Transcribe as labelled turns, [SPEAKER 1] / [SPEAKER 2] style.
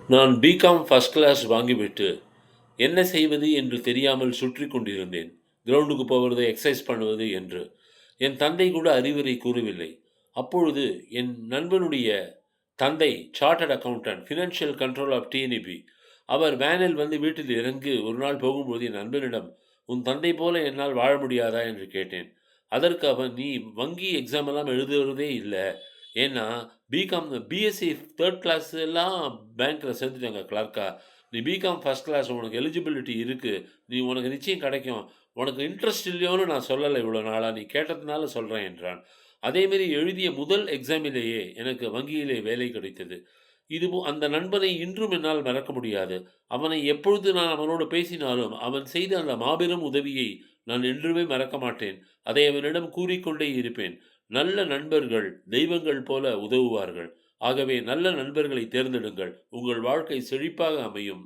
[SPEAKER 1] நான் BCom first class வாங்கிவிட்டு, என்ன செய்வது என்று தெரியாமல் சுற்றிக் கொண்டிருந்தேன். கிரவுண்டுக்கு போவது, எக்சர்சைஸ் பண்ணுவது என்று. என் தந்தை கூட அறிவுரை கூறவில்லை. அப்பொழுது என் நண்பனுடைய தந்தை chartered accountant, financial control of TNEB. அவர் வேனில் வந்து வீட்டில் இறங்கி ஒரு நாள் போகும்போது என் நண்பனிடம், "உன் தந்தை போல என்னால் வாழ முடியாதா?" என்று கேட்டேன். அதற்கு அவன், "நீ வங்கி எக்ஸாம் எல்லாம் எழுதுறதே இல்ல. ஏன்னா பிகாம் பிஎஸ்சி 3 கிளாஸ் எல்லாம் பேங்க்ல சேர்ந்துட்டாங்க கிளார்க்கா. நீ பிகாம் ஃபர்ஸ்ட் கிளாஸ் உனக்கு எலிஜிபிலிட்டி இருக்கு. உனக்கு நிச்சயம் கிடைக்கும். உனக்கு இன்ட்ரெஸ்ட் இல்லையோன்னு நான் சொல்லல இவ்வளோ நாளா. நீ கேட்டதுனால சொல்றேன்" என்றான். அதேமாரி எழுதிய முதல் எக்ஸாமிலேயே எனக்கு வங்கியிலே வேலை கிடைத்தது. அந்த நண்பனை இன்றும் என்னால் மறக்க முடியாது. அவனை எப்பொழுது நான் அவனோடு பேசினாலும், அவன் செய்த அந்த மாபெரும் உதவியை நான் என்றுமே மறக்க மாட்டேன். அதை அவனிடம் கூறிக்கொண்டே இருப்பேன். நல்ல நண்பர்கள் தெய்வங்கள் போல உதவுவார்கள். ஆகவே நல்ல நண்பர்களை தேர்ந்தெடுங்கள். உங்கள் வாழ்க்கை செழிப்பாக அமையும்.